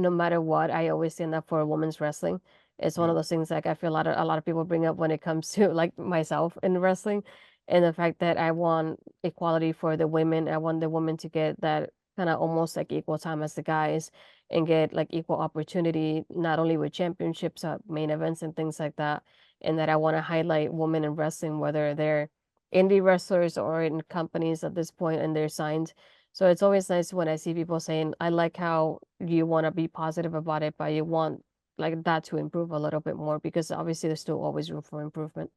no matter what, I always stand up for women's wrestling. It's one of Mm. those things like I feel a lot of people bring up when it comes to like myself in wrestling and the fact that I want equality for the women. I want the women to get that kind of almost like equal time as the guys and get like equal opportunity, not only with championships, main events and things like that. And that I want to highlight women in wrestling, whether they're indie wrestlers or in companies at this point and they're signed. So it's always nice when I see people saying, I like how you want to be positive about it, but you want like that to improve a little bit more because obviously there's still always room for improvement.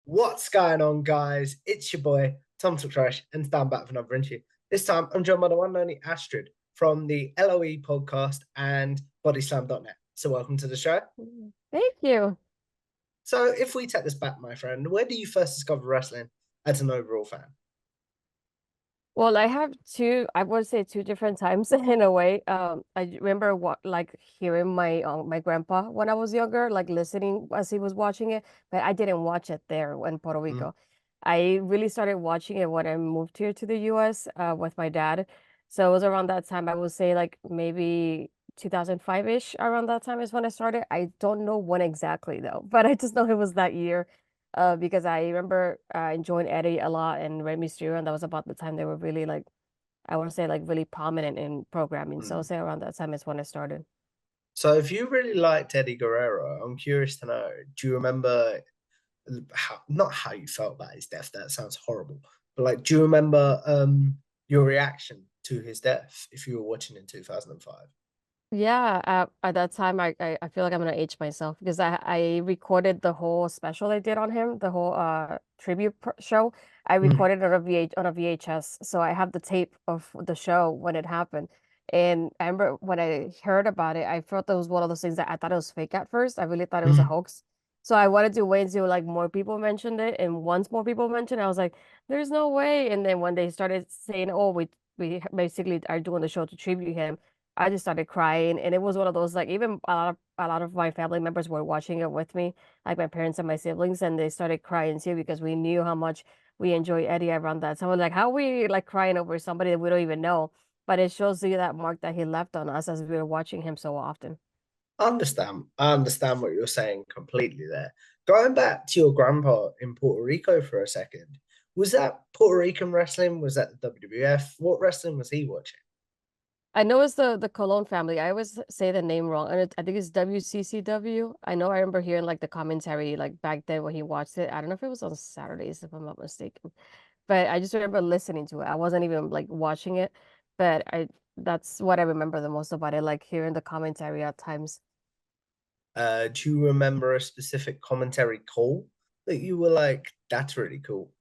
What's going on, guys? It's your boy, Tom Trash, and I'm back for another interview. This time, I'm joined by the one and only Astrid from the LOE podcast and bodyslam.net. So, welcome to the show. Thank you. So, if we take this back, my friend, where did you first discover wrestling as an overall fan? Well, I have I would say two different times in a way. I remember like hearing my grandpa when I was younger, like listening as he was watching it, but I didn't watch it there in Puerto Mm. Rico. I really started watching it when I moved here to the US with my dad. So it was around that time, I would say like maybe 2005-ish, around that time is when I started. I don't know when exactly though, but I just know it was that year because I remember enjoying Eddie a lot and Rey Mysterio, and that was about the time they were really like, I want to say like really prominent in programming. So I'll Mm. say around that time is when I started. So, if you really liked Eddie Guerrero, I'm curious to know, do you remember not how you felt about his death? That sounds horrible. But, like, do you remember your reaction to his death if you were watching in 2005? Yeah, at that time, I feel like I'm gonna age myself because I recorded the whole special they did on him, the whole tribute show. I Mm. recorded it on a VHS, so I have the tape of the show when it happened. And I remember when I heard about it, I felt that was one of those things that I thought it was fake at first. I really thought it was a Mm. hoax. So I wanted to wait until like more people mentioned it, and once more people mentioned it, I was like, "There's no way." And then when they started saying, "Oh, we basically are doing the show to tribute him." I just started crying, and it was one of those like even a lot of my family members were watching it with me, like my parents and my siblings, and they started crying too because we knew how much we enjoy Eddie around that. So I was like, how are we like crying over somebody that we don't even know? But it shows you that mark that he left on us as we were watching him so often. I understand what you're saying completely there. Going back to your grandpa in Puerto Rico for a second, was that Puerto Rican wrestling? Was that the WWF? What wrestling was he watching? I know it's the Colon family. I always say the name wrong, and I think it's WCCW. I know I remember hearing like the commentary like back then when he watched it. I don't know if it was on Saturdays, if I'm not mistaken. But I just remember listening to it. I wasn't even like watching it, but I that's what I remember the most about it, like hearing the commentary at times. Do you remember a specific commentary call that you were like, that's really cool?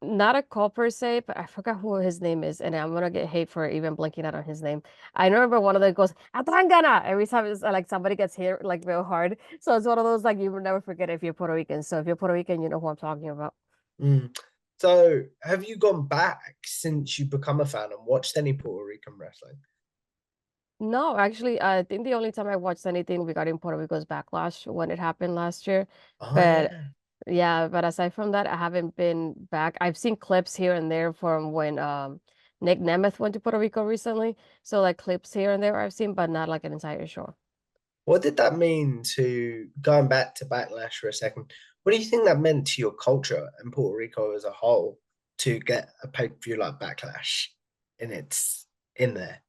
Not a call per se, but I forgot who his name is, and I'm gonna get hate for even blanking out on his name. I remember one of them goes "Atangana" every time it's like somebody gets hit like real hard. So it's one of those like you will never forget if you're Puerto Rican. So if you're Puerto Rican, you know who I'm talking about. Mm. So, have you gone back since you've become a fan and watched any Puerto Rican wrestling? No, actually, I think the only time I watched anything regarding Puerto Rico's backlash when it happened last year. Oh, But yeah. yeah, but aside from that, I haven't been back. I've seen clips here and there from when Nick Nemeth went to Puerto Rico recently. So like clips here and there I've seen, but not like an entire show. What did that mean to going back to Backlash for a second? What do you think that meant to your culture and Puerto Rico as a whole to get a pay-per-view like Backlash in there?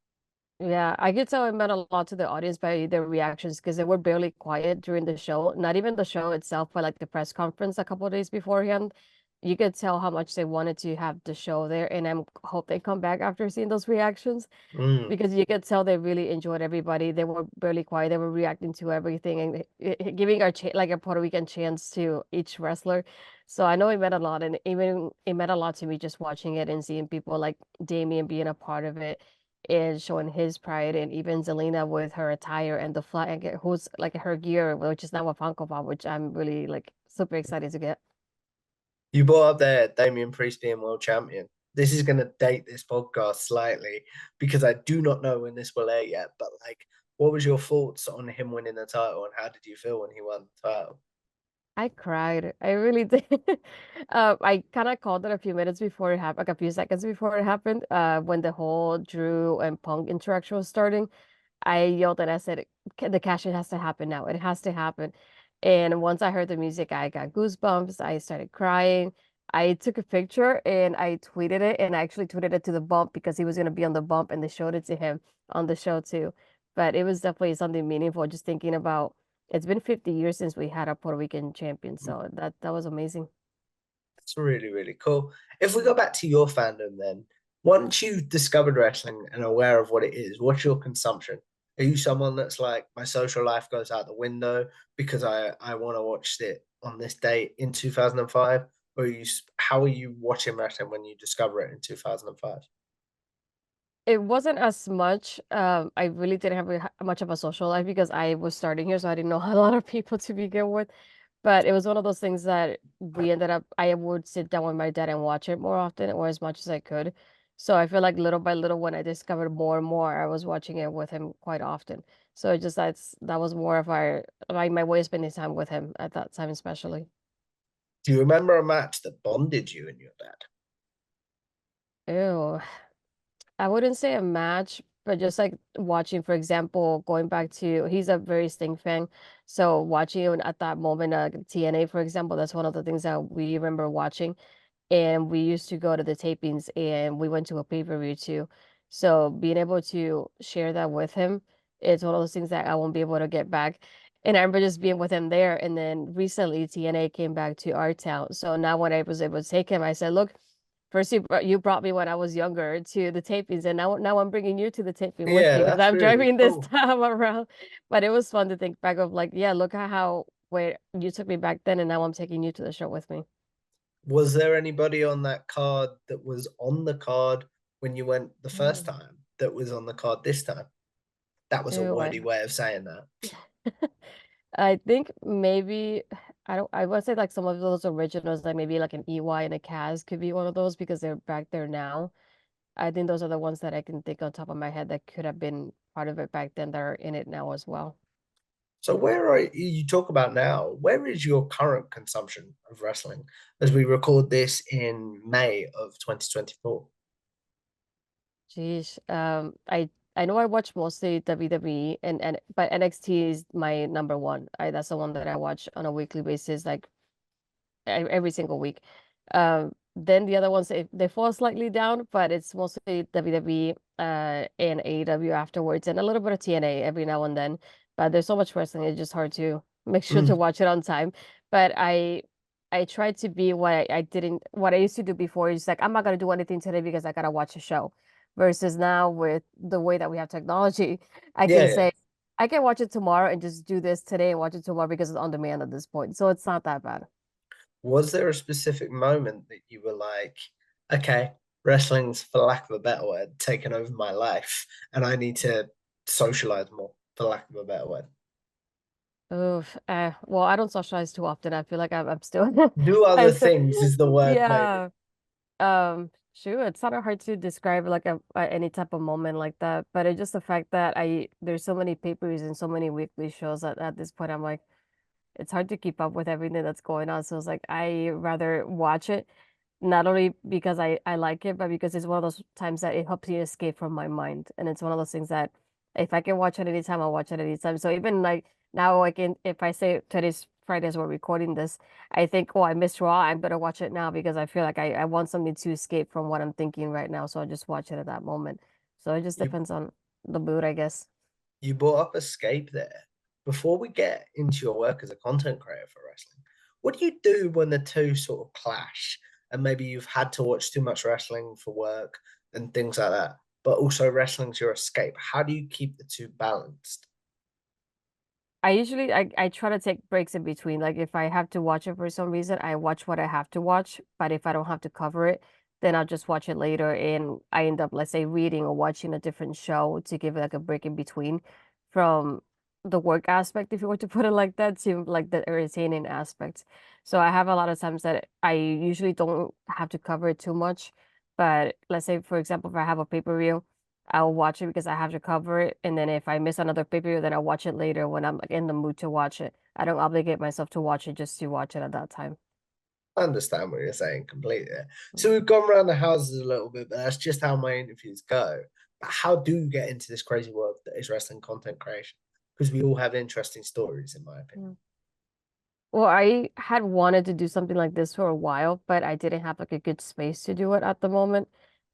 Yeah, I could tell it meant a lot to the audience by their reactions because they were barely quiet during the show. Not even the show itself, but like the press conference a couple of days beforehand. You could tell how much they wanted to have the show there, and I hope they come back after seeing those reactions Mm. because you could tell they really enjoyed everybody. They were barely quiet. They were reacting to everything and giving our like a Puerto Rican chance to each wrestler. So I know it meant a lot, and even it meant a lot to me just watching it and seeing people like Damien being a part of it and showing his pride, and even Zelina with her attire and the flag, who's like her gear, which is now a Funko Pop, which I'm really like super excited to get. You brought up there Damian Priest being world champion. this is going to date this podcast slightly because I do not know when this will air yet. But like, what was your thoughts on him winning the title, and how did you feel when he won the title? I cried. I really did. I kind of called it a few minutes before it happened, like a few seconds before it happened, when the whole Drew and Punk interaction was starting. I yelled and I said, The cash in has to happen now. It has to happen." And once I heard the music, I got goosebumps. I started crying. I took a picture and I tweeted it, and I actually tweeted it to the bump because he was going to be on the bump, and they showed it to him on the show too. But it was definitely something meaningful, just thinking about it's been 50 years since we had a Puerto Rican champion. So that was amazing. It's really, really cool. If we go back to your fandom, then once you've discovered wrestling and aware of what it is, what's your consumption? Are you someone that's like, my social life goes out the window because I want to watch it on this date in 2005? Or how are you watching wrestling when you discover it in 2005? It wasn't as much. I really didn't have much of a social life because I was starting here, so I didn't know a lot of people to begin with. But it was one of those things that we ended up, I would sit down with my dad and watch it more often or as much as I could. So I feel like little by little, when I discovered more and more, I was watching it with him quite often. So it just that was more of our like my way of spending time with him at that time, especially. Do you remember a match that bonded you and your dad? Ew. I wouldn't say a match, but just like watching, for example, going back to he's a very Sting fan. So watching it at that moment, TNA, for example, that's one of the things that we remember watching. And we used to go to the tapings and we went to a pay-per-view too. So being able to share that with him, it's one of those things that I won't be able to get back. And I remember just being with him there. And then recently TNA came back to our town. So now when I was able to take him, I said, look, first you brought me when I was younger to the tapings, and now I'm bringing you to the taping with Yeah, me that that's I'm really driving this cool. time around. But it was fun to think back of like, yeah, look at how where you took me back then, and now I'm taking you to the show with me. Was there anybody on that card that was on the card when you went the first Mm. time that was on the card this time? That was a Ew, wordy way of saying that. I think maybe I would say like some of those originals, like maybe like an EY and a Kaz could be one of those because they're back there now. I think those are the ones that I can think on top of my head that could have been part of it back then that are in it now as well. So where are you talk about now? Where is your current consumption of wrestling as we record this in May of 2024? Jeez, I know I watch mostly WWE and but NXT is my number one. That's the one that I watch on a weekly basis, like every single week. Then the other ones they fall slightly down, but it's mostly WWE and AEW afterwards, and a little bit of TNA every now and then. But there's so much wrestling, it's just hard to make sure to Mm, watch it on time. But I try to be I didn't what I used to do before is like I'm not gonna do anything today because I gotta watch a show. Versus now with the way that we have technology, I yeah, can yeah. say I can watch it tomorrow and just do this today and watch it tomorrow because it's on demand at this point. So it's not that bad. Was there a specific moment that you were like, okay, wrestling's, for lack of a better word, taken over my life, and I need to socialize more, for lack of a better word? Oof. Well, I don't socialize too often. I feel like I'm still, Do other I'm still, things is the word, maybe. yeah. Shoot, it's not hard to describe like any type of moment like that. But it's just the fact that there's so many papers and so many weekly shows at this point. I'm like, it's hard to keep up with everything that's going on. So it's like I rather watch it, not only because I like it, but because it's one of those times that it helps you escape from my mind. And it's one of those things that if I can watch it anytime, I'll watch it anytime. So even like now, like if I say today's Friday as we're recording this, I think, oh, I missed Raw. I'm gonna watch it now because I feel like I want something to escape from what I'm thinking right now. So I just watch it at that moment. So it just You depends on the mood, I guess. you brought up escape there. Before we get into your work as a content creator for wrestling, what do you do when the two sort of clash and maybe you've had to watch too much wrestling for work and things like that, but also wrestling's your escape? How do you keep the two balanced? I try to take breaks in between. Like if I have to watch it for some reason, I watch what I have to watch. But if I don't have to cover it, then I'll just watch it later and I end up, let's say, reading or watching a different show to give it like a break in between from the work aspect, if you were to put it like that, to like the entertaining aspect. So I have a lot of times that I usually don't have to cover it too much. But let's say, for example, if I have a pay-per-view, I'll watch it because I have to cover it. And then if I miss another pay-per-view, then I'll watch it later when I'm like in the mood to watch it. I don't obligate myself to watch it just to watch it at that time. I understand what you're saying completely. So Mm. we've gone around the houses a little bit, but that's just how my interviews go. But how do you get into this crazy world that is wrestling content creation? Because we all have interesting stories, in my opinion. Mm. Well, I had wanted to do something like this for a while, but I didn't have like a good space to do it at the moment.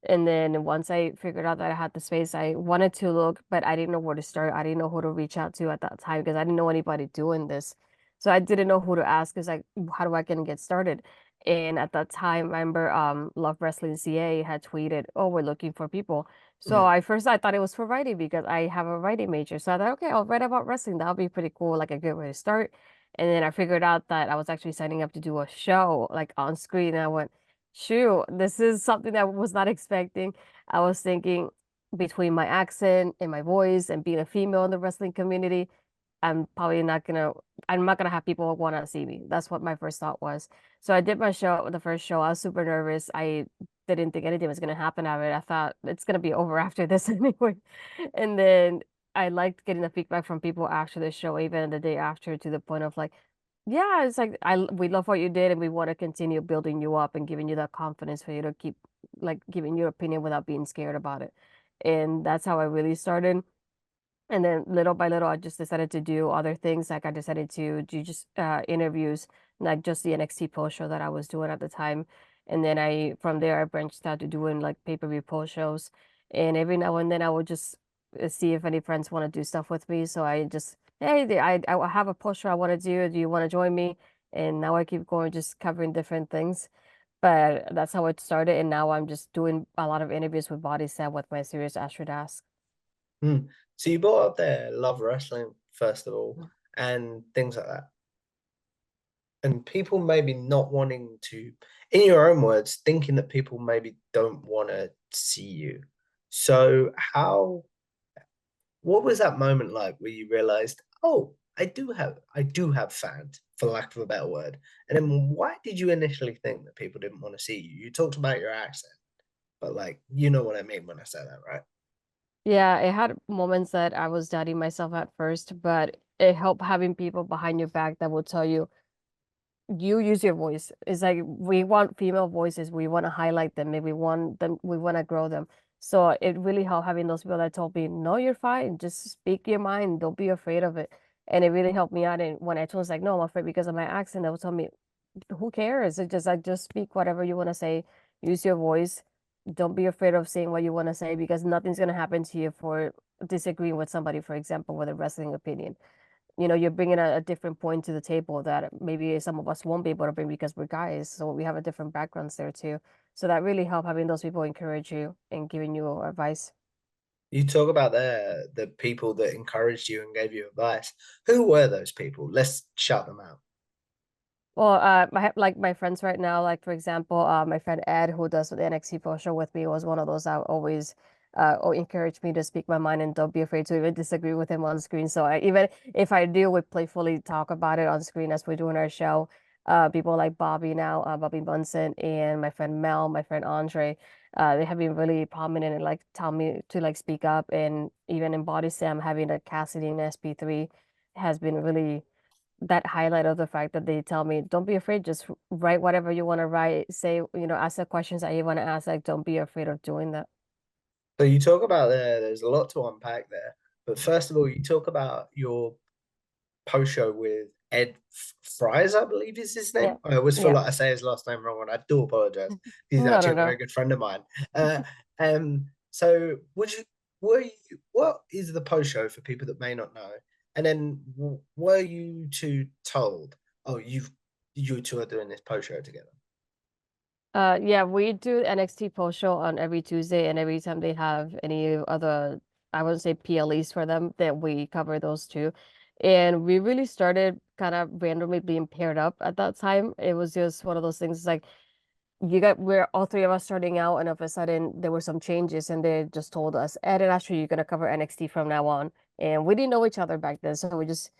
And then once I figured out that I had the space, I wanted to look, but I didn't know where to start. I didn't know who to reach out to at that time because I didn't know anybody doing this. So I didn't know who to ask because like, how do I can get started? And at that time, I remember Love Wrestling CA had tweeted, "Oh, we're looking for people." So Mhm. I thought it was for writing because I have a writing major. So I thought, okay, I'll write about wrestling. That'll be pretty cool, like a good way to start. And then I figured out that I was actually signing up to do a show like on screen. And I went, shoot, this is something that I was not expecting. I was thinking between my accent and my voice and being a female in the wrestling community, I'm probably not gonna, I'm not gonna have people want to see me. That's what my first thought was. So I did my show, the first show. I was super nervous. I didn't think anything was gonna happen out of it. I thought it's gonna be over after this anyway. And then I liked getting the feedback from people after the show, even the day after, to the point of like, yeah, it's like we love what you did and we want to continue building you up and giving you that confidence for you to keep like giving your opinion without being scared about it. And that's how I really started. And then little by little, I just decided to do other things. Like I decided to do just interviews, like just the NXT post show that I was doing at the time. And then from there, I branched out to doing like pay-per-view post shows. And every now and then, I would just see if any friends want to do stuff with me. So I just, hey, I have a post show I want to do. Do you want to join me? And now I keep going, just covering different things. But that's how it started. And now I'm just doing a lot of interviews with Body Set with my series Astrid Ask. Mm. So you brought up there love wrestling, first of all, and things like that. And people maybe not wanting to, in your own words, thinking that people maybe don't want to see you. So what was that moment like where you realized, oh, I do have fans, for lack of a better word. And then why did you initially think that people didn't want to see you? You talked about your accent, but like you know what I mean when I say that, right? Yeah, it had moments that I was doubting myself at first, but it helped having people behind your back that will tell you, you use your voice. It's like we want female voices, we want to highlight them, and we want to grow them. So it really helped having those people that told me, no, you're fine, just speak your mind, don't be afraid of it. And it really helped me out. And when I told like, no, I'm afraid because of my accent, they would tell me, who cares? It just like just speak whatever you want to say, use your voice. Don't be afraid of saying what you want to say because nothing's gonna happen to you for disagreeing with somebody, for example, with a wrestling opinion. You know, you're bringing a different point to the table that maybe some of us won't be able to bring because we're guys, so we have a different backgrounds there too. So that really helped having those people encourage you and giving you advice. You talk about the people that encouraged you and gave you advice. Who were those people? Let's shout them out. Well, like my friends right now, like for example, my friend Ed, who does the NXT Pro Show with me, was one of those that always encouraged me to speak my mind and don't be afraid to even disagree with him on screen. So even if I do, we playfully talk about it on screen as we're doing our show. People like Bobby now, Bobby Bunsen, and my friend Mel, my friend Andre, they have been really prominent and like tell me to like speak up. And even in Body Sam, having a Cassidy and SP3 has been really that highlight of the fact that they tell me, don't be afraid, just write whatever you want to write, say, ask the questions that you want to ask, like, don't be afraid of doing that. So you talk about there's a lot to unpack there. But first of all, you talk about your post show with Ed Fries, I believe is his Yeah. name. I always feel Yeah. like I say his last name wrong, and I do apologize. He's No, no, actually a very no. good friend of mine. Uh, so what is the post show for people that may not know? And then were you two told, oh, you two are doing this post show together? Yeah, we do NXT post show on every Tuesday, and every time they have any other, I wouldn't say PLEs for them, that we cover those too. And we really started kind of randomly being paired up at that time. It was just one of those things like we're all three of us starting out, and all of a sudden there were some changes, and they just told us, Ed and Ashley, you're gonna cover NXT from now on. And we didn't know each other back then, so we just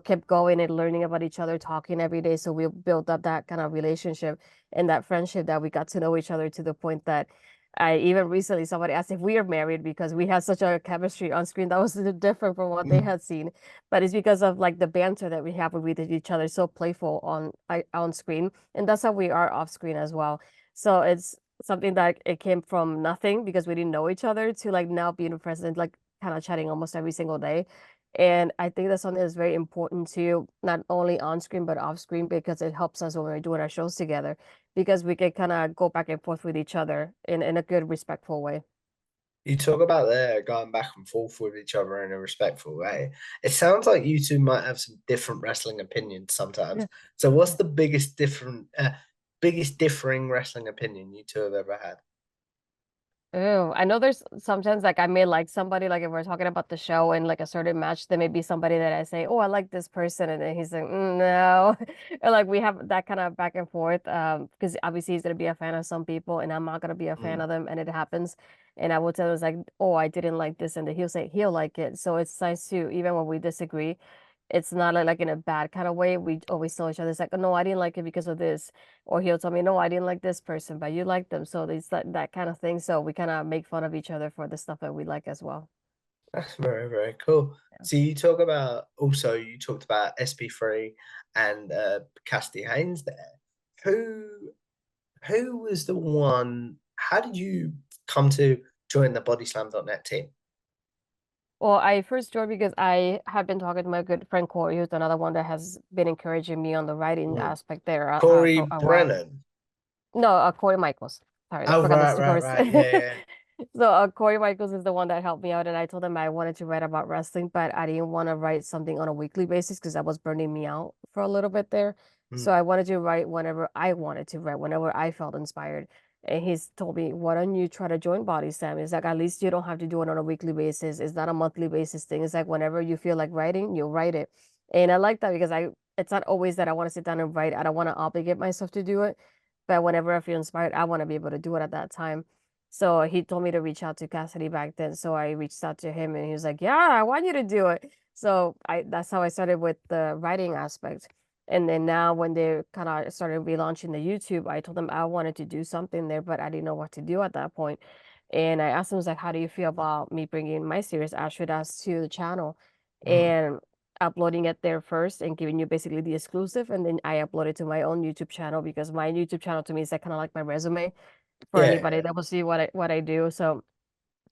kept going and learning about each other, talking every day. So we built up that kind of relationship and that friendship that we got to know each other to the point that I even recently somebody asked if we are married because we had such a chemistry on screen that was different from what they Mm. had seen. But it's because of like the banter that we have with each other, so playful on screen, and that's how we are off screen as well. So it's something that it came from nothing because we didn't know each other to like now being friends and like kind of chatting almost every single day. And I think that's something that's very important too, not only on screen but off screen because it helps us when we're doing our shows together because we can kind of go back and forth with each other in a good, respectful way. You talk about there going back and forth with each other in a respectful way. It sounds like you two might have some different wrestling opinions sometimes. Yeah. So, what's the biggest differing wrestling opinion you two have ever had? Oh, I know there's sometimes like I may like somebody, like if we're talking about the show and like a certain match, there may be somebody that I say, oh, I like this person, and then he's like, no, or like we have that kind of back and forth. Because obviously he's gonna be a fan of some people, and I'm not gonna be a fan Mm. of them, and it happens. And I will tell him it's like, oh, I didn't like this, and then he'll say he'll like it. So it's nice to even when we disagree, it's not like in a bad kind of way. We always tell each other, it's like, oh, no, I didn't like it because of this. Or he'll tell me, no, I didn't like this person, but you like them. So it's that kind of thing. So we kind of make fun of each other for the stuff that we like as well. That's very, very cool. Yeah. So, you talked about SP3 and Cassidy Haynes there. Who, who was the one? How did you come to join the bodyslam.net team? Well, I first joined because I have been talking to my good friend Corey, who's another one that has been encouraging me on the writing Mm. aspect there Corey for a while. Brennan. No, Corey Michaels. Sorry, I Oh, forgot right, this right, course. right. Yeah, yeah. So Corey Michaels is the one that helped me out, and I told him I wanted to write about wrestling, but I didn't want to write something on a weekly basis because that was burning me out for a little bit there. So Mm. I wanted to write whenever I wanted to write, whenever I felt inspired. And he's told me, why don't you try to join Body Slam? It's like at least you don't have to do it on a weekly basis. It's not a monthly basis thing. It's like whenever you feel like writing, you'll write it. And I like that because it's not always that I want to sit down and write. I don't want to obligate myself to do it. But whenever I feel inspired, I want to be able to do it at that time. So he told me to reach out to Cassidy back then. So I reached out to him and he was like, yeah, I want you to do it. So that's how I started with the writing aspect. And then now when they kind of started relaunching the YouTube, I told them I wanted to do something there, but I didn't know what to do at that point. And I asked him, I was like, how do you feel about me bringing my series Astrid to the channel Mm. and uploading it there first and giving you basically the exclusive? And then I upload it to my own YouTube channel because my YouTube channel to me is like kind of like my resume for Yeah, anybody yeah. that will see what I do. So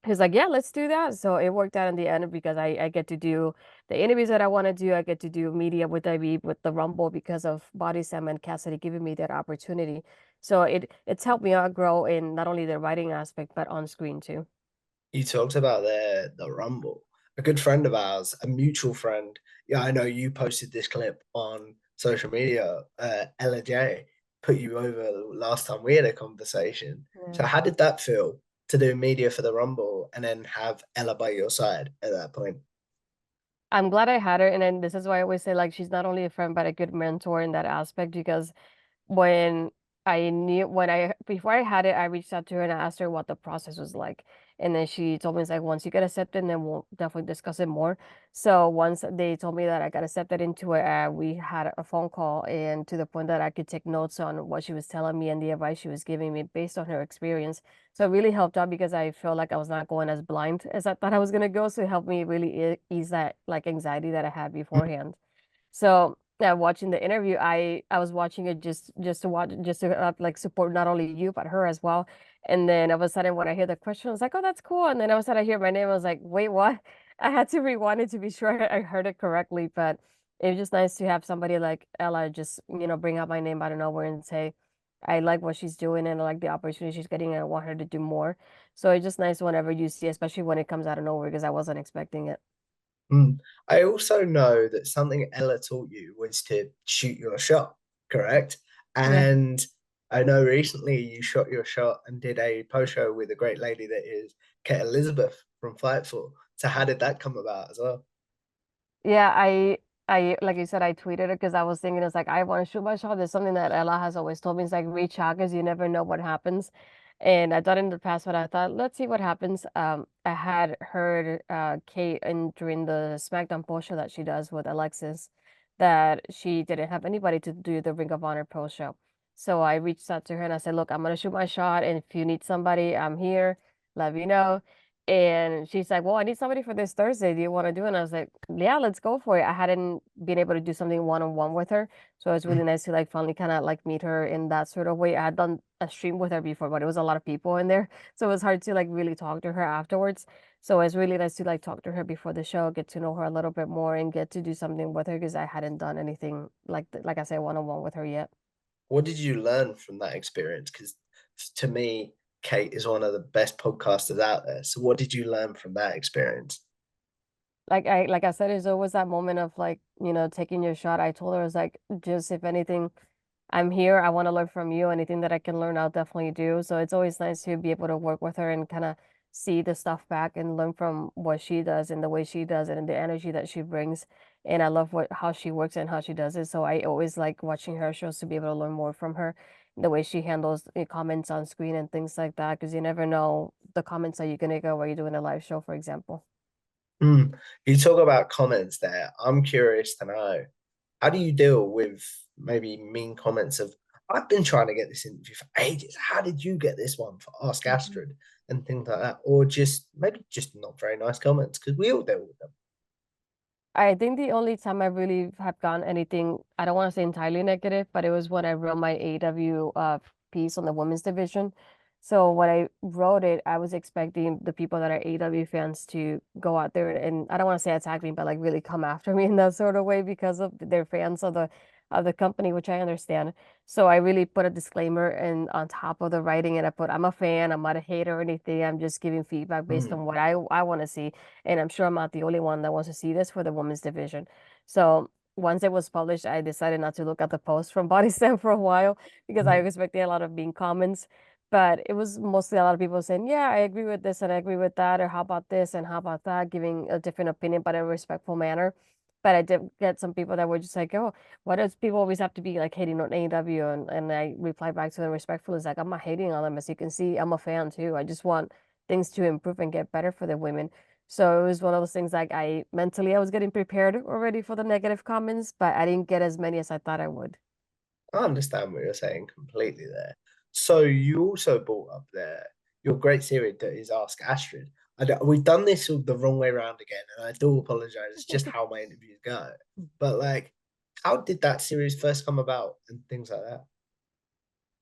he's like, yeah, let's do that. So it worked out in the end because I get to do the interviews that I want to do. I get to do media with IB with the Rumble because of Body Sam and Cassidy giving me that opportunity. So it's helped me out grow in not only the writing aspect but on screen too. You talked about the Rumble. A good friend of ours, a mutual friend. Yeah, I know you posted this clip on social media. Ella J put you over the last time we had a conversation. So Yeah. how did that feel to do media for the Rumble and then have Ella by your side at that point? I'm glad I had her, and then this is why I always say like she's not only a friend but a good mentor in that aspect because when I knew when I before I had it, I reached out to her and I asked her what the process was like. And then she told me it's like once you get accepted, then we'll definitely discuss it more. So once they told me that I got accepted into it, we had a phone call and to the point that I could take notes on what she was telling me and the advice she was giving me based on her experience. So it really helped out because I felt like I was not going as blind as I thought I was gonna go. So it helped me really ease that like anxiety that I had beforehand. So yeah, watching the interview, I was watching it just to watch just to like support not only you but her as well. And then all of a sudden when I hear the question, I was like, oh, that's cool. And then all of a sudden I hear my name, I was like, wait, what? I had to rewind it to be sure I heard it correctly. But it was just nice to have somebody like Ella just, bring out my name out of nowhere and say, I like what she's doing and I like the opportunity she's getting and I want her to do more. So it's just nice whenever you see, especially when it comes out of nowhere because I wasn't expecting it. Mm. I also know that something Ella taught you was to shoot your shot, correct? Yeah. And I know recently you shot your shot and did a post show with a great lady that is Kate Elizabeth from Fightful. So how did that come about as well? Yeah, I like you said, I tweeted it because I was thinking it's like I want to shoot my shot. There's something that Ella has always told me. It's like reach out because you never know what happens. And I've done it in the past, but I thought, let's see what happens. I had heard Kate during the SmackDown post show that she does with Alexis that she didn't have anybody to do the Ring of Honor post show. So I reached out to her and I said, look, I'm gonna shoot my shot, and if you need somebody, I'm here. Let me know. And she's like, well, I need somebody for this Thursday. Do you want to do it? And I was like, yeah, let's go for it. I hadn't been able to do something one-on-one with her. So it was really nice to like finally kind of like meet her in that sort of way. I had done a stream with her before, but it was a lot of people in there. So it was hard to like really talk to her afterwards. So it was really nice to like talk to her before the show, get to know her a little bit more and get to do something with her because I hadn't done anything like I said, one-on-one with her yet. What did you learn from that experience? Because to me, Kate is one of the best podcasters out there. So what did you learn from that experience? Like I said, it's always that moment of like, taking your shot. I told her, I was like, just if anything, I'm here. I want to learn from you. Anything that I can learn, I'll definitely do. So it's always nice to be able to work with her and kind of see the stuff back and learn from what she does and the way she does it and the energy that she brings. And I love how she works and how she does it. So I always like watching her shows to be able to learn more from her, the way she handles the comments on screen and things like that, because you never know the comments that you're gonna get while you're doing a live show, for example. Mm. You talk about comments there. I'm curious to know, how do you deal with maybe mean comments of, I've been trying to get this interview for ages. How did you get this one for Ask Mhm. Astrid and things like that? Or just maybe just not very nice comments because we all deal with them. I think the only time I really have gotten anything, I don't want to say entirely negative, but it was when I wrote my AW piece on the women's division. So when I wrote it, I was expecting the people that are AW fans to go out there and I don't want to say attack me, but like really come after me in that sort of way because of their fans of the company, which I understand. So I really put a disclaimer and on top of the writing and I put, I'm a fan, I'm not a hater or anything. I'm just giving feedback based Mm. on what I want to see. And I'm sure I'm not the only one that wants to see this for the women's division. So once it was published, I decided not to look at the post from Body Slam for a while because I Mm. was expecting a lot of mean comments. But it was mostly a lot of people saying, yeah, I agree with this and I agree with that, or how about this and how about that, giving a different opinion, but in a respectful manner. But I did get some people that were just like, oh, why does people always have to be like hating on AEW? And I replied back to them respectfully, it's like, I'm not hating on them. As you can see, I'm a fan too. I just want things to improve and get better for the women. So it was one of those things like I was getting prepared already for the negative comments, but I didn't get as many as I thought I would. I understand what you're saying completely there. So you also brought up there your great series that is Ask Astrid. We've done this all the wrong way around again, and I do apologize. It's just how my interviews go. But like, how did that series first come about and things like that?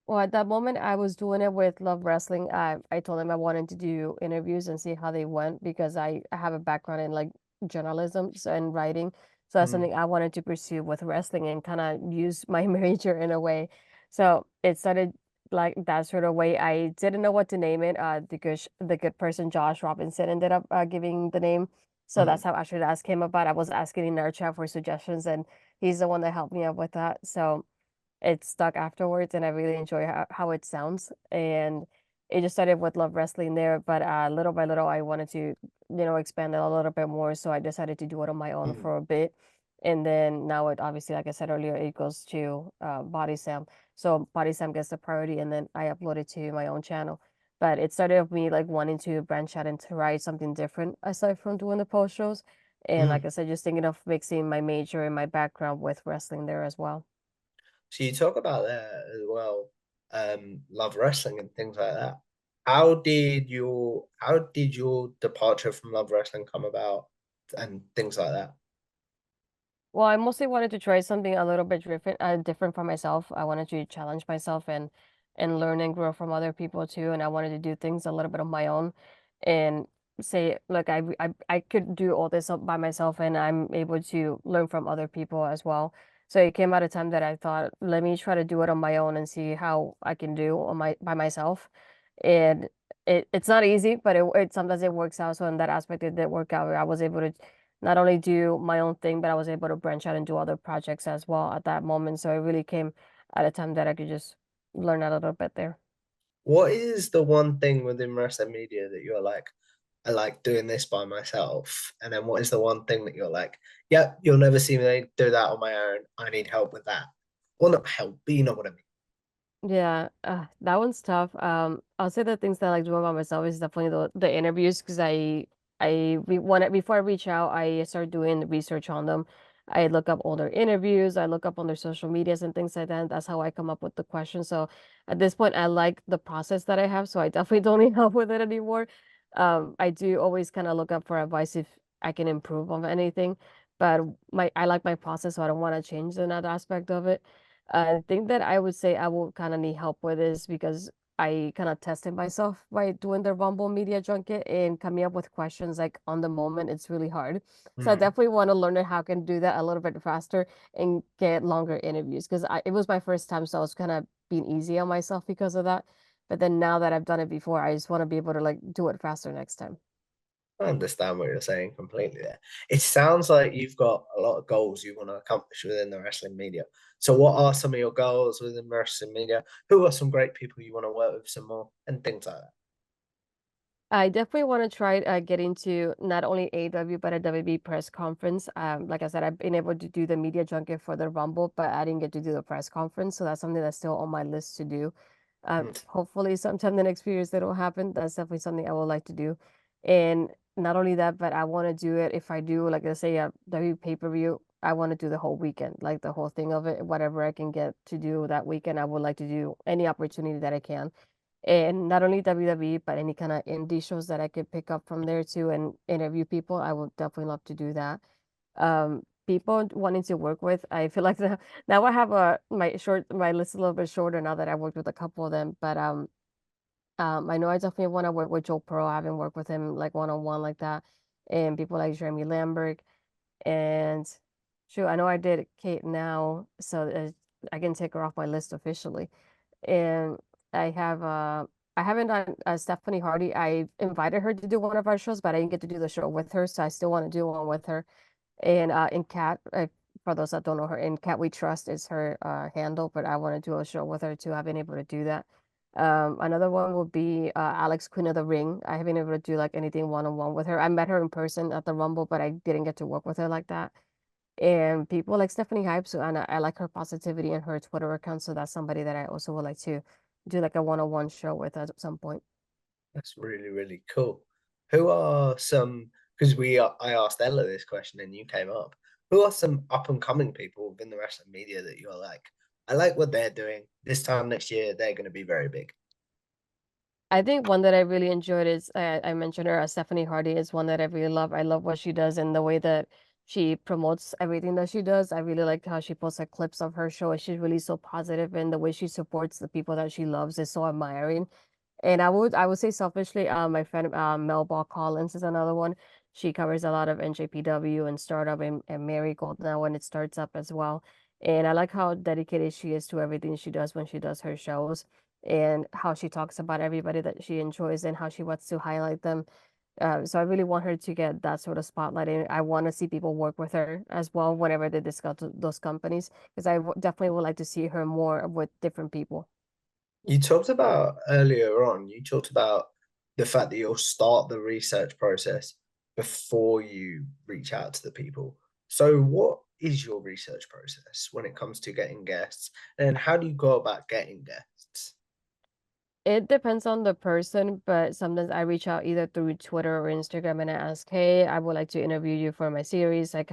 Well, at that moment, I was doing it with Love Wrestling. I told him I wanted to do interviews and see how they went because I have a background in like journalism and writing. So that's Mm. something I wanted to pursue with wrestling and kind of use my major in a way. So it started like that sort of way. I didn't know what to name it. The good person, Josh Robinson, ended up giving the name. So Mm. that's how I should ask him about. I was asking in our chat for suggestions, and he's the one that helped me out with that. So it stuck afterwards and I really enjoy how it sounds. And it just started with Love Wrestling there, but little by little I wanted to, expand it a little bit more. So I decided to do it on my own Mm. for a bit. And then now it obviously, like I said earlier, it goes to Body Sam. So Body Sam gets the priority and then I upload it to my own channel. But it started with me like wanting to branch out and to write something different aside from doing the post shows. And like Mm. I said, just thinking of mixing my major and my background with wrestling there as well. So you talk about that as well, love wrestling and things like that. How did your departure from love wrestling come about and things like that? Well, I mostly wanted to try something a little bit different for myself. I wanted to challenge myself and learn and grow from other people too. And I wanted to do things a little bit of my own, and say, look, I could do all this up by myself, and I'm able to learn from other people as well. So it came at a time that I thought, let me try to do it on my own and see how I can do on my by myself. And it's not easy, but it sometimes it works out. So in that aspect, it did work out. I was able to not only do my own thing, but I was able to branch out and do other projects as well at that moment. So it really came at a time that I could just learn a little bit there. What is the one thing within wrestling media that you're like, I like doing this by myself? And then what is the one thing that you're like, yeah, you'll never see me do that on my own. I need help with that. Well, not help, but you know what I mean. Yeah, that one's tough. I'll say the things that I like doing by myself is definitely the interviews because before I reach out, I start doing research on them. I look up all their interviews, I look up on their social medias and things like that. That's how I come up with the questions. So at this point, I like the process that I have, so I definitely don't need help with it anymore. I do always kind of look up for advice if I can improve on anything, but my I like my process, so I don't want to change that aspect of it. I think that I would say I will kind of need help with this because I kind of tested myself by doing the Rumble Media Junket and coming up with questions like on the moment. It's really hard. So I Mm. definitely want to learn how I can do that a little bit faster and get longer interviews because it was my first time, so I was kind of being easy on myself because of that. But then now that I've done it before, I just want to be able to like do it faster next time. I understand what you're saying completely there. It sounds like you've got a lot of goals you want to accomplish within the wrestling media. So, what are some of your goals within wrestling media? Who are some great people you want to work with some more, and things like that? I definitely want to try get into not only AW but a WB press conference. Like I said, I've been able to do the media junket for the Rumble, but I didn't get to do the press conference, so that's something that's still on my list to do. Mm. Hopefully, sometime the next few years that'll happen. That's definitely something I would like to do. And not only that, but I want to do it if I do, like let's say a W pay-per-view, I want to do the whole weekend, like the whole thing of it. Whatever I can get to do that weekend, I would like to do any opportunity that I can. And not only WWE, but any kind of indie shows that I could pick up from there too and interview people. I would definitely love to do that. People wanting to work with, I feel like now I have my list a little bit shorter now that I worked with a couple of them. But I know I definitely want to work with Joe Pro. I haven't worked with him like one on one like that. And people like Jeremy Lambert and shoot, I know I did Kate now, so I can take her off my list officially. And I have I haven't done Stephanie Hardy. I invited her to do one of our shows, but I didn't get to do the show with her, so I still want to do one with her. And in Cat, for those that don't know her, in Cat We Trust is her handle, but I want to do a show with her too. I've been able to do that. Another one would be Alex Queen of the Ring. I haven't been able to do like anything one-on-one with her. I met her in person at the Rumble, but I didn't get to work with her like that. And people like Stephanie Hype, so and I like her positivity and her Twitter account, so that's somebody that I also would like to do like a one-on-one show with at some point. That's really, really cool. Who are some, because I asked Ella this question and you came up. Who are some up and coming people within the wrestling media that you're like, I like what they're doing. This time next year, they're going to be very big. I think one that I really enjoyed is I mentioned her, Stephanie Hardy is one that I really love. I love what she does and the way that she promotes everything that she does. I really like how she posts like clips of her show. She's really so positive, and the way she supports the people that she loves is so admiring. And I would say selfishly, my friend Mel Ball Collins is another one. She covers a lot of NJPW and startup and Marigold now when it starts up as well. And I like how dedicated she is to everything she does when she does her shows and how she talks about everybody that she enjoys and how she wants to highlight them. So I really want her to get that sort of spotlight, and I want to see people work with her as well whenever they discuss those companies, because definitely would like to see her more with different people. You talked about earlier on, you talked about the fact that you'll start the research process before you reach out to the people. So, what is your research process when it comes to getting guests? And how do you go about getting guests? It depends on the person, but sometimes I reach out either through Twitter or Instagram and I ask, "Hey, I would like to interview you for my series. Like,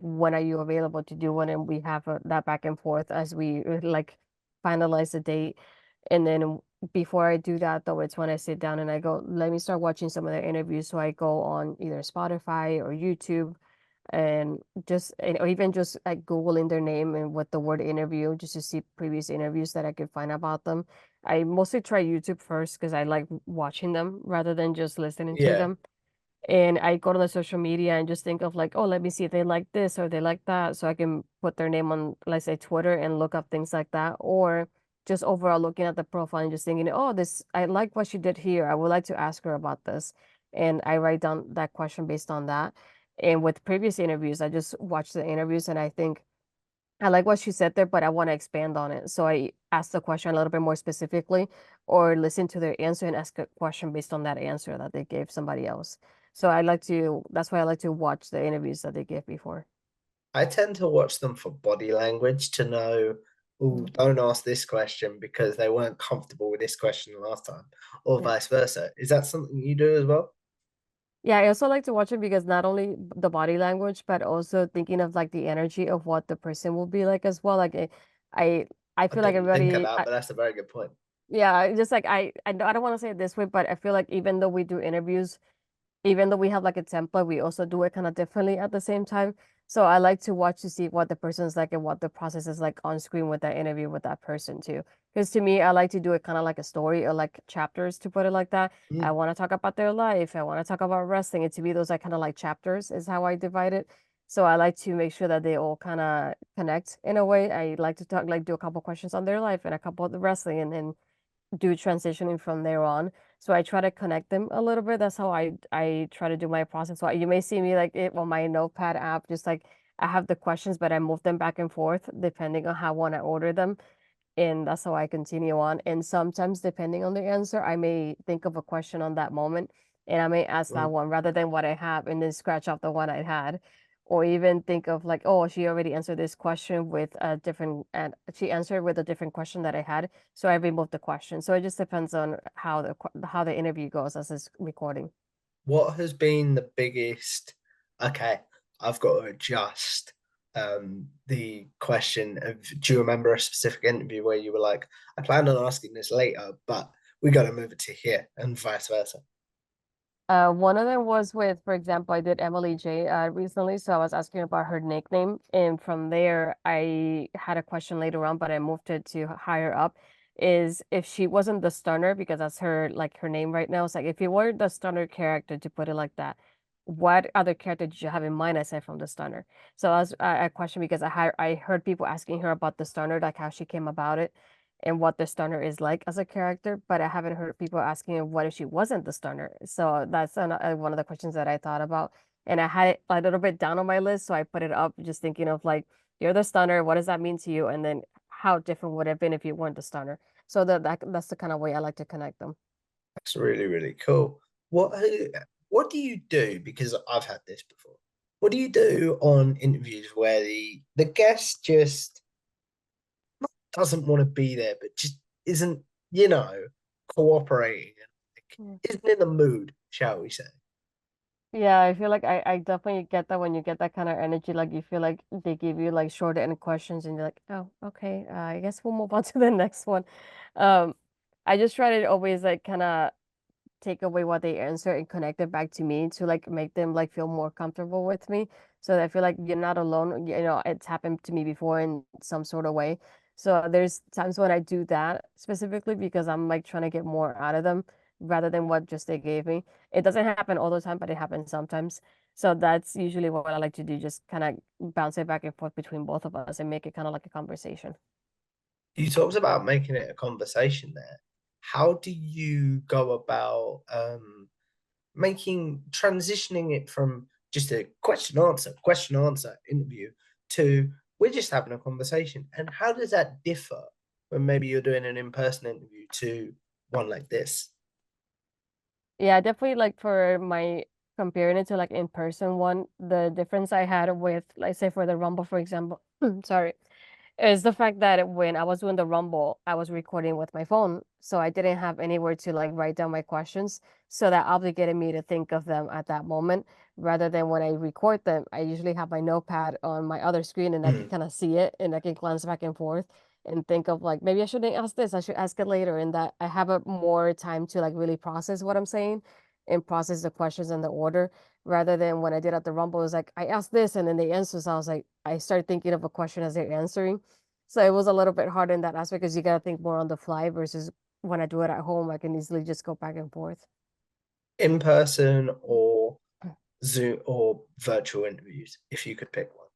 when are you available to do one?" And we have that back and forth as we like finalize the date. And then before I do that, though, it's when I sit down and I go, "Let me start watching some of their interviews." So I go on either Spotify or YouTube and or even just like Googling their name and with the word interview just to see previous interviews that I could find about them. I mostly try YouTube first because I like watching them rather than just listening to Yeah. them. And I go to the social media and just think of like, oh, let me see if they like this or they like that. So I can put their name on, let's say, Twitter and look up things like that. Or just overall looking at the profile and just thinking, oh, I like what she did here. I would like to ask her about this. And I write down that question based on that. And with previous interviews, I just watch the interviews and I think, I like what she said there, but I want to expand on it. So I ask the question a little bit more specifically or listen to their answer and ask a question based on that answer that they gave somebody else. So that's why I like to watch the interviews that they gave before. I tend to watch them for body language to know. oh, Mhm. don't ask this question because they weren't comfortable with this question last time, or Yeah. vice versa. Is that something you do as well? Yeah, I also like to watch it because not only the body language, but also thinking of like the energy of what the person will be like as well. I, I I feel like didn't think of everybody, that, but that's a very good point. yeah, just like I don't want to say it this way, but I feel like even though we do interviews, even though we have like a template, we also do it kind of differently at the same time. So I like to watch to see what the person's like and what the process is like on screen with that interview with that person too. Because to me, I like to do it kind of like a story or like chapters to put it like that. I Mm. want to talk about their life. I want to talk about wrestling. And to me, those are kind of like chapters is how I divide it. So I like to make sure that they all kind of connect in a way. I like to talk, like do a couple questions on their life and a couple of the wrestling and then do transitioning from there on. So I try to connect them a little bit. That's how I try to do my process. So you may see me like it on my notepad app, just like I have the questions, but I move them back and forth depending on how I want to order them. And that's how I continue on. And sometimes, depending on the answer, I may think of a question on that moment and I may ask that Mm. one rather than what I have and then scratch off the one I had. Or even think of like, oh, she already answered this question with a different, and she answered with a different question that I had. So I removed the question. So it just depends on how the interview goes as it's recording. What has been the biggest? Okay, I've got to adjust the question of do you remember a specific interview where you were like, I plan on asking this later, but we got to move it to here and vice versa. One of them was with, for example, I did Emily J recently, so I was asking about her nickname, and from there I had a question later on, but I moved it to higher up. Is if she wasn't the stunner, because that's her like her name right now. It's like if you were the stunner character, to put it like that, what other character did you have in mind aside from the stunner? So I was a question because I heard people asking her about the stunner, like how she came about it and what the stunner is like as a character, but I haven't heard people asking her what if she wasn't the stunner. So that's one of the questions that I thought about. And I had it a little bit down on my list, so I put it up just thinking of like, you're the stunner, what does that mean to you? And then how different would it have been if you weren't the stunner? So that's the kind of way I like to connect them. That's really, really cool. What do you do? Because I've had this before. What do you do on interviews where the guest just doesn't want to be there, but just isn't, you know, cooperating and like, Yeah. isn't in the mood, shall we say? Yeah, I feel like I definitely get that when you get that kind of energy, like you feel like they give you like short end questions and you're like, oh, okay, I guess we'll move on to the next one. Um, I just try to always like kind of take away what they answer and connect it back to me to like make them like feel more comfortable with me. So that I feel like you're not alone. You know, it's happened to me before in some sort of way. So there's times when I do that specifically because I'm like trying to get more out of them rather than what just they gave me. It doesn't happen all the time, but it happens sometimes. So that's usually what I like to do, just kind of bounce it back and forth between both of us and make it kind of like a conversation. You talked about making it a conversation there. How do you go about making transitioning it from just a question answer interview to we're just having a conversation? And how does that differ when maybe you're doing an in-person interview to one like this? Yeah, definitely like for my comparing it to like in person one, the difference I had with like say for the Rumble, for example, sorry, is the fact that when I was doing the Rumble, I was recording with my phone. So I didn't have anywhere to like write down my questions. So that obligated me to think of them at that moment rather than when I record them. I usually have my notepad on my other screen and I can Mm. kind of see it and I can glance back and forth and think of like maybe I shouldn't ask this, I should ask it later. And that I have a more time to like really process what I'm saying and process the questions in the order rather than when I did at the Rumble, it was like I asked this and then they answer. So I was like, I started thinking of a question as they're answering. So it was a little bit hard in that aspect because you gotta think more on the fly versus when I do it at home, I can easily just go back and forth. In person or Zoom or virtual interviews, if you could pick one.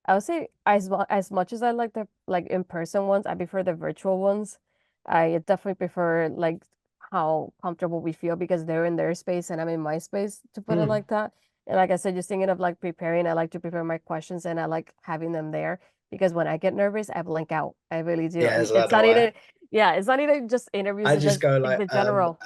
I would say as much as I like the like in-person ones, I prefer the virtual ones. I definitely prefer like how comfortable we feel because they're in their space and I'm in my space, to put it Mm. like that. And like I said, just thinking of like preparing, I like to prepare my questions and I like having them there because when I get nervous, I blank out. I really do. Yeah, so It's do not I. even, yeah, it's not even just interviews, I it's just just go in like, the general.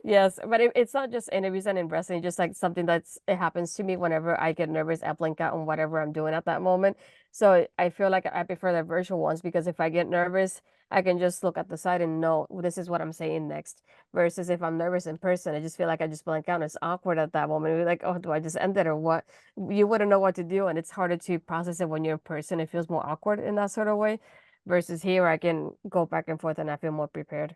Yes, but it's not just interviews and in wrestling, just like something it happens to me whenever I get nervous, I blink out on whatever I'm doing at that moment. So I feel like I prefer the virtual ones because if I get nervous, I can just look at the side and know "Well, this is what I'm saying next." Versus if I'm nervous in person, I just feel like I just blank out and it's awkward at that moment. You're like, oh, do I just end it or what? You wouldn't know what to do, and it's harder to process it when you're in person. It feels more awkward in that sort of way. Versus here, I can go back and forth and I feel more prepared.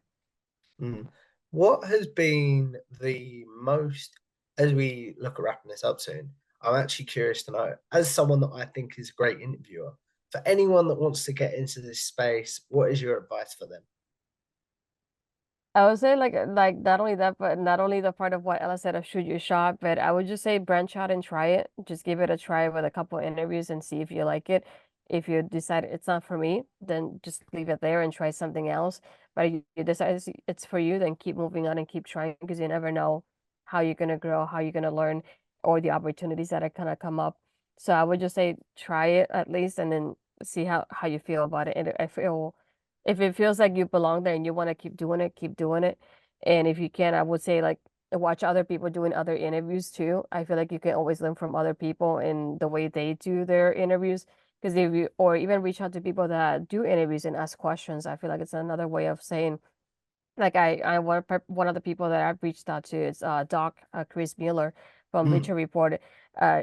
Mm. What has been the most, as we look at wrapping this up soon, I'm actually curious to know, as someone that I think is a great interviewer, for anyone that wants to get into this space, what is your advice for them? I would say like not only that, but not only the part of what Ella said of shoot your shot, but I would just say branch out and try it. Just give it a try with a couple interviews and see if you like it. If you decide it's not for me, then just leave it there and try something else. But if you decide it's for you, then keep moving on and keep trying because you never know how you're gonna grow, how you're gonna learn, or the opportunities that are gonna come up. So I would just say try it at least and then see how you feel about it. And I feel if it feels like you belong there and you want to keep doing it, keep doing it. And if you can, I would say like watch other people doing other interviews too. I feel like you can always learn from other people and the way they do their interviews. Because if you, or even reach out to people that do interviews and ask questions, I feel like it's another way of saying like one of the people that I've reached out to is Doc Chris Mueller from Mm. Bleacher Report.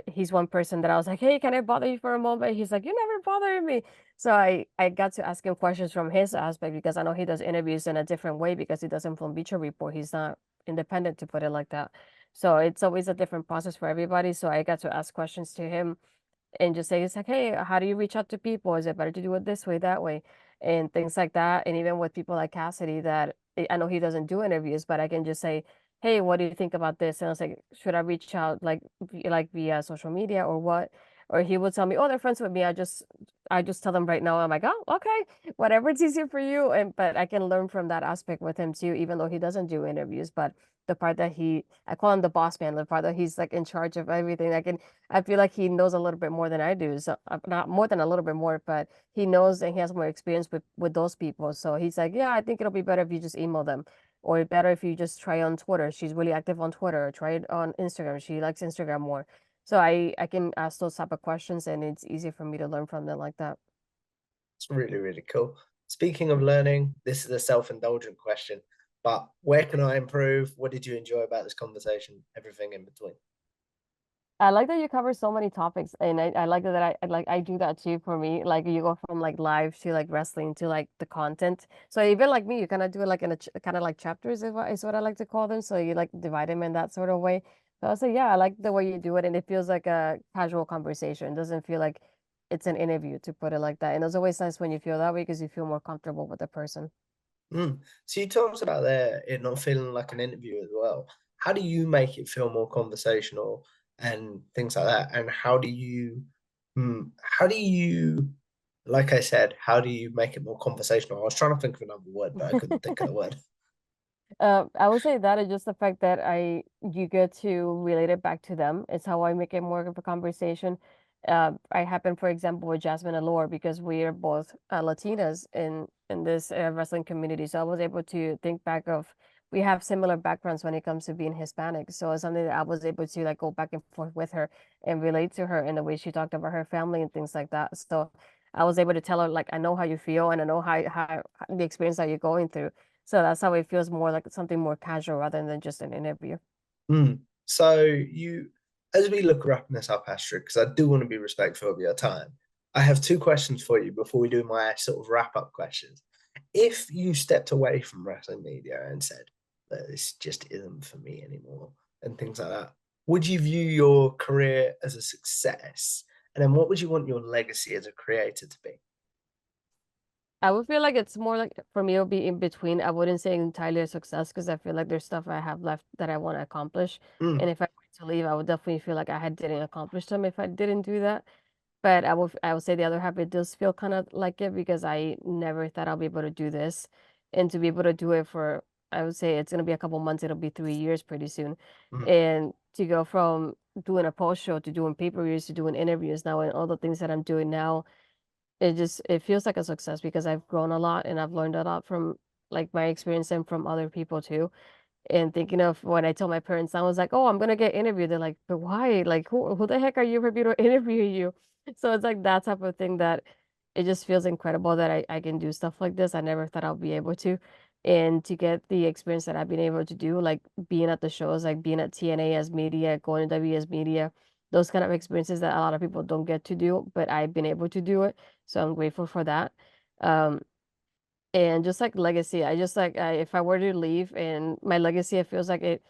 He's one person that I was like, hey, can I bother you for a moment? He's like, you never bothering me. So I got to ask him questions from his aspect because I know he does interviews in a different way because he does them from Bleacher Report. He's not independent to put it like that. So it's always a different process for everybody. So I got to ask questions to him and just say it's like, hey, how do you reach out to people? Is it better to do it this way, that way, and things like that. And even with people like Cassidy, that I know he doesn't do interviews, but I can just say, hey, what do you think about this? And I was like, should I reach out like via social media or what? Or he would tell me, oh, they're friends with me. I just tell them right now. I'm like, oh, okay, whatever it's easier for you. And but I can learn from that aspect with him too, even though he doesn't do interviews. But the part that I call him the boss man, the part that he's like in charge of everything. I feel like he knows a little bit more than I do. So not more than a little bit more, but he knows and he has more experience with those people. So he's like, yeah, I think it'll be better if you just email them, or better if you just try on Twitter. She's really active on Twitter. Try it on Instagram. She likes Instagram more. So I can ask those type of questions, and it's easy for me to learn from them like that. It's really, really cool. Speaking of learning, this is a self-indulgent question, but where can I improve? What did you enjoy about this conversation? Everything in between. I like that you cover so many topics, and I like that I do that too for me. Like you go from like live to like wrestling to like the content. So even like me, you kind of do it like in a ch kind of like chapters is what I like to call them. So you like divide them in that sort of way. So I say, yeah, I like the way you do it, and it feels like a casual conversation. It doesn't feel like it's an interview to put it like that. And it's always nice when you feel that way because you feel more comfortable with the person. Mm. So you talked about there it not feeling like an interview as well. How do you make it feel more conversational and things like that? And how do you, like I said, how do you make it more conversational? I was trying to think of another word, but I couldn't think of the word. I would say that is just the fact that you get to relate it back to them. It's how I make it more of a conversation. I happen, for example, with Jasmine and Laura because we are both Latinas in this wrestling community. So I was able to think back of we have similar backgrounds when it comes to being Hispanic. So it's something that I was able to like go back and forth with her and relate to her in the way she talked about her family and things like that. So I was able to tell her like I know how you feel and I know how the experience that you're going through. So that's how it feels more like something more casual rather than just an interview. Mm. So as we look wrapping this up, Astrid, because I do want to be respectful of your time, I have two questions for you before we do my sort of wrap up questions. If you stepped away from wrestling media and said that this just isn't for me anymore and things like that, would you view your career as a success? And then what would you want your legacy as a creator to be? I would feel like it's more like for me, it'll be in between. I wouldn't say entirely a success because I feel like there's stuff I have left that I want to accomplish. And Mm, if I were to leave, I would definitely feel like I had didn't accomplish them if I didn't do that. But I would say the other half, it does feel kind of like it because I never thought I'll be able to do this. And to be able to do it for, I would say it's gonna be a couple months, it'll be 3 years pretty soon. mm, And to go from doing a post show to doing pay-per-views to doing interviews now and all the things that I'm doing now, it feels like a success because I've grown a lot and I've learned a lot from like my experience and from other people too. And thinking of when I told my parents, I was like, "Oh, I'm gonna get interviewed." They're like, "But why? Like, who the heck are you for me to interview you?" So it's like that type of thing that it just feels incredible that I can do stuff like this. I never thought I'll be able to. And to get the experience that I've been able to do, like being at the shows, like being at TNA as media, going to W as media, those kind of experiences that a lot of people don't get to do, but I've been able to do it. So I'm grateful for that. Um, and just like legacy, I just like if I were to leave and my legacy, it feels like it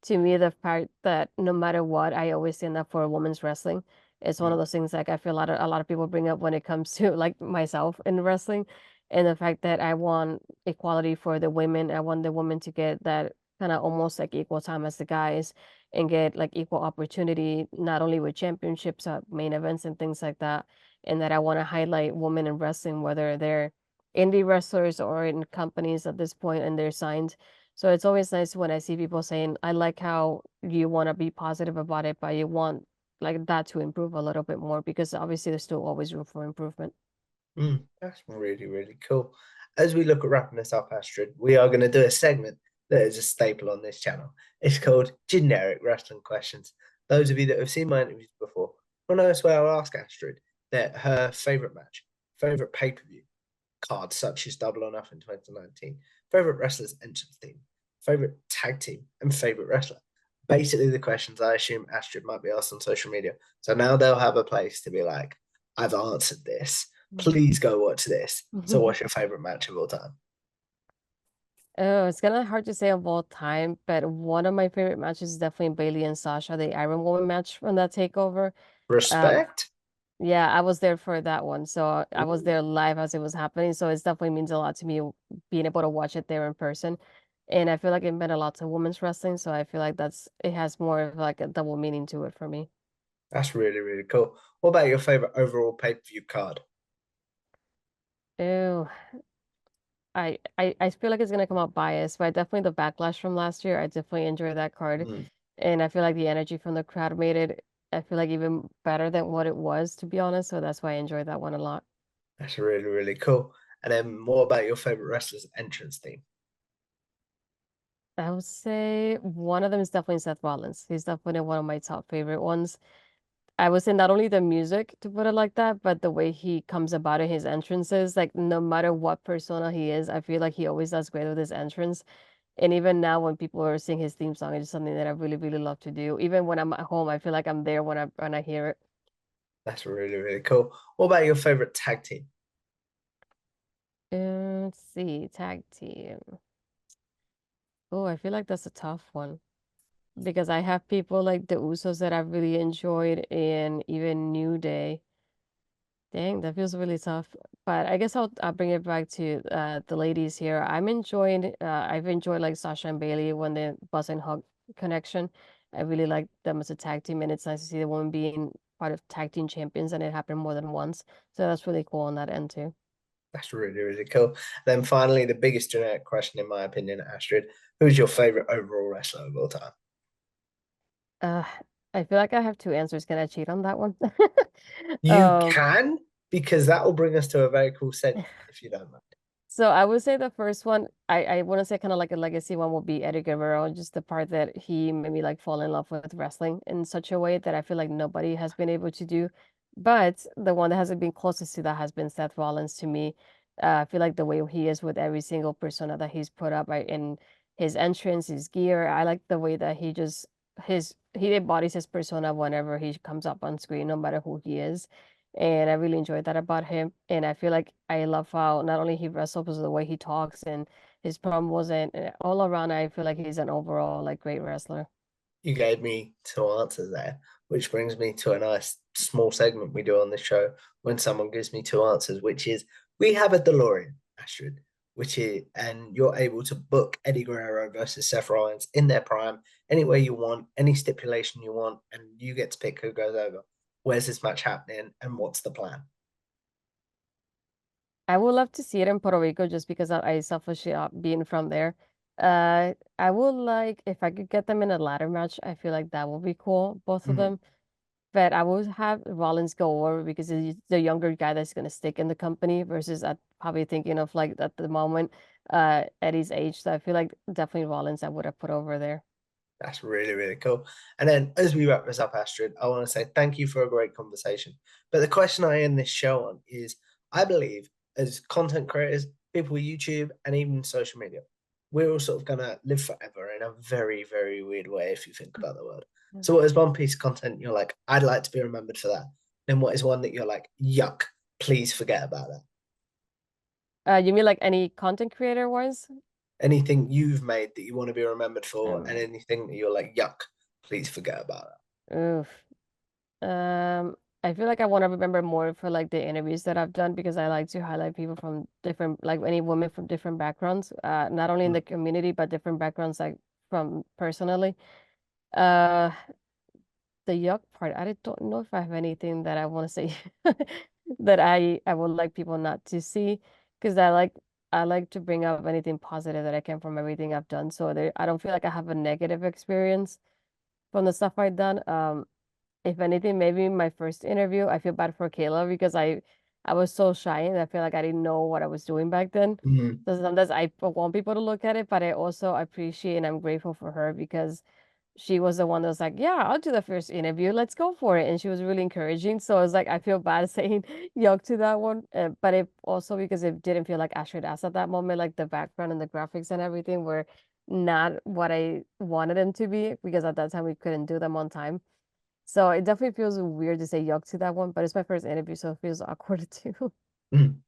to me the part that no matter what, I always stand up for women's wrestling. It's one of Mm. those things like I feel a lot of people bring up when it comes to like myself in wrestling and the fact that I want equality for the women. I want the women to get that kind of almost like equal time as the guys and get like equal opportunity, not only with championships, main events and things like that. And that I want to highlight women in wrestling, whether they're indie wrestlers or in companies at this point and they're signed. So it's always nice when I see people saying, I like how you want to be positive about it, but you want like that to improve a little bit more because obviously there's still always room for improvement. That's really, really cool. As we look at wrapping this up, Astrid, we are going to do a segment that is a staple on this channel. It's called Generic Wrestling Questions. Those of you that have seen my interviews before will know it's where I'll ask Astrid that her favorite match, favorite pay-per-view, cards such as Double or Nothing 2019, favorite wrestler's entrance theme, favorite tag team, and favorite wrestler. Basically, the questions I assume Astrid might be asked on social media. So now they'll have a place to be like, I've answered this. Please go watch this. So, what's your favorite match of all time? Oh, it's kind of hard to say of all time, but one of my favorite matches is definitely Bailey and Sasha, the Iron Woman match from that takeover. Um, Respect. Yeah, I was there for that one. So I was Ooh, there live as it was happening. So it definitely means a lot to me being able to watch it there in person. And I feel like it meant a lot to women's wrestling. So I feel like it has more of like a double meaning to it for me. that's really, really cool. What about your favorite overall pay-per-view card? Ew. I feel like it's gonna come out biased, but definitely the backlash from last year. I definitely enjoyed that card. Mm, And I feel like the energy from the crowd made it, I feel like even better than what it was, to be honest. So that's why I enjoyed that one a lot. that's really, really cool. And then what about your favorite wrestler's entrance theme? I would say one of them is definitely Seth Rollins. He's definitely one of my top favorite ones. I would say not only the music, to put it like that, but the way he comes about in his entrances. Like no matter what persona he is, I feel like he always does great with his entrance. And even now when people are singing his theme song, it's just something that I really, really love to do. Even when I'm at home, I feel like I'm there when I hear it. That's really, really cool. What about your favorite tag team? Let's see, tag team. Oh, I feel like that's a tough one because I have people like the Usos that I've really enjoyed and even New Day. Dang, that feels really tough. But I guess I'll bring it back to the ladies here. I've enjoyed like Sasha and Bailey when the Buzz and Hug connection. I really like them as a tag team and it's nice to see the woman being part of tag team champions and it happened more than once. So that's really cool on that end too. That's really, really cool. Then finally, the biggest generic question, in my opinion, Astrid, who's your favorite overall wrestler of all time? Uh I feel like I have two answers. Can I cheat on that one? You Um can, because that will bring us to a very cool segment, if you don't mind. So I would say the first one, I want to say kind of like a legacy one would be Eddie Guerrero, just the part that he made me like fall in love with wrestling in such a way that I feel like nobody has been able to do. But the one that hasn't been closest to that has been Seth Rollins to me. I feel like the way he is with every single persona that he's put up in his entrance, his gear. I like the way that he embodies his persona whenever he comes up on screen, no matter who he is. And I really enjoyed that about him. And I feel like I love how not only he wrestles, but the way he talks and his promos and all around, I feel like he's an overall like great wrestler. You gave me two answers there, which brings me to a nice small segment we do on this show when someone gives me two answers, which is we have a DeLorean, Astrid, which is, and you're able to book Eddie Guerrero versus Seth Rollins in their prime, any way you want, any stipulation you want, and you get to pick who goes over. Where's this match happening, and what's the plan? I would love to see it in Puerto Rico just because I selfishly being from there. I would like if I could get them in a ladder match. I feel like that would be cool, both of Mhm. them. But I would have Rollins go over because he's the younger guy that's gonna stick in the company versus probably thinking of like at the moment. Eddie's age. So I feel like definitely Rollins I would have put over there. That's really, really cool. And then as we wrap this up, Astrid, I want to say thank you for a great conversation. But the question I end this show on is I believe as content creators, people with YouTube and even social media, we're all sort of gonna live forever in a very, very weird way if you think about the word. So what is one piece of content you're like, I'd like to be remembered for that? Then what is one that you're like, yuck, please forget about that? You mean like any content creator wise? Anything you've made that you want to be remembered for, and Um, anything that you're like, yuck, please forget about oof. I feel like I want to remember more for like the interviews that I've done because I like to highlight people from different, like any women from different backgrounds, not only in that. the community but different backgrounds, like from personally. Uh, the yuck part, I don't know if I have anything that I want to say that I would like people not to see because I like to bring up anything positive that I can from everything I've done. So there, I don't feel like I have a negative experience from the stuff I've done. If anything, maybe my first interview, I feel bad for Kayla because I was so shy and I feel like I didn't know what I was doing back then. Mhm. So sometimes I want people to look at it, but I also appreciate and I'm grateful for her because she was the one that was like, "Yeah, I'll do the first interview. Let's go for it." And she was really encouraging. So I was like, I feel bad saying yuck to that one, but it also because it didn't feel like Ashford asked at that moment, like the background and the graphics and everything were not what I wanted them to be because at that time we couldn't do them on time. So it definitely feels weird to say yuck to that one, but it's my first interview, so it feels awkward too. Mhm.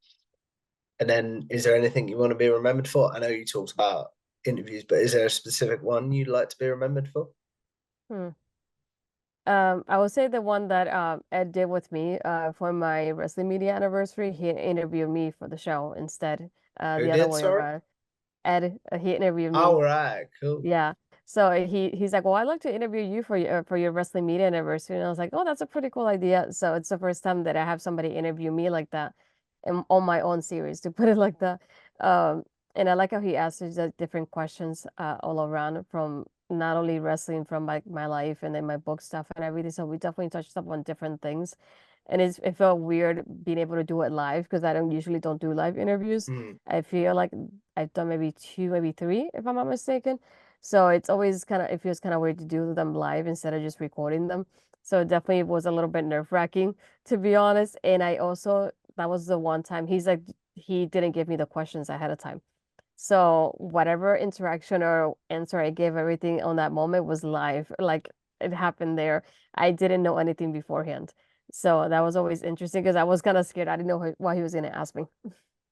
And then, is there anything you want to be remembered for? I know you talked about interviews, but is there a specific one you'd like to be remembered for? Hmm. I would say the one that Ed did with me for my wrestling media anniversary. He interviewed me for the show instead. Who The other did, way sorry? around. Ed, he interviewed me. All right, cool. Yeah. So he's like, well, I'd like to interview you for your wrestling media anniversary, and I was like, oh, that's a pretty cool idea. So it's the first time that I have somebody interview me like that, on my own series, to put it like that. Um, and I like how he answers the different questions all around from not only wrestling, from like my life and then my book stuff and everything. So we definitely touched up on different things, and it felt weird being able to do it live because I don't usually don't do live interviews. Mm, I feel like I've done maybe two, maybe three, if I'm not mistaken. So it's always kind of, it feels kind of weird to do them live instead of just recording them. So it definitely was a little bit nerve-wracking, to be honest. And I also, that was the one time he's like, he didn't give me the questions ahead of time. So whatever interaction or answer I gave, everything on that moment was live. Like it happened there. I didn't know anything beforehand. So that was always interesting because I was kind of scared. I didn't know what he was going to ask me.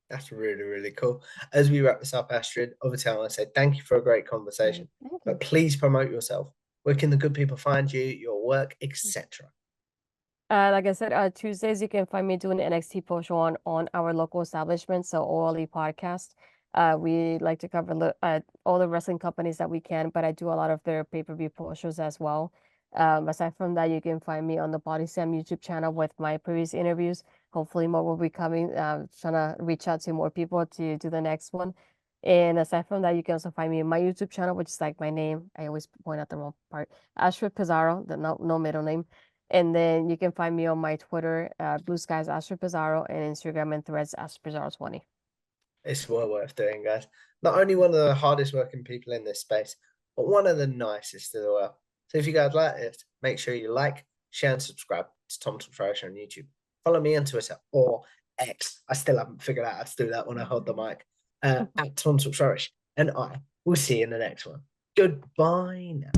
that's really, really cool. As we wrap this up, Astrid, obviously I want to say thank you for a great conversation, Thank but you. please promote yourself. Where can the good people find you, your work, etc.? Like I said, Tuesdays you can find me doing the NXT post show on our local establishment, so OLE podcast. We like to cover all the wrestling companies that we can, but I do a lot of their pay-per-view post shows as well. Aside from that, you can find me on the Body Sam YouTube channel with my previous interviews. Hopefully, more will be coming. Trying to reach out to more people to do the next one. And aside from that, you can also find me on my YouTube channel, which is like my name. I always point out the wrong part. Ashford Pizarro, the no middle name. And then you can find me on my Twitter, Blue Skies Astro Pizarro, and Instagram and Threads Astro Pizarro 20. It's well worth doing, guys. Not only one of the hardest working people in this space, but one of the nicest as well. So if you guys like this, make sure you like, share, and subscribe to Tom Flourish on YouTube. Follow me on Twitter or X. I still haven't figured out how to do that when I hold the mic. At Tom Flourish. And I will see you in the next one. Goodbye now.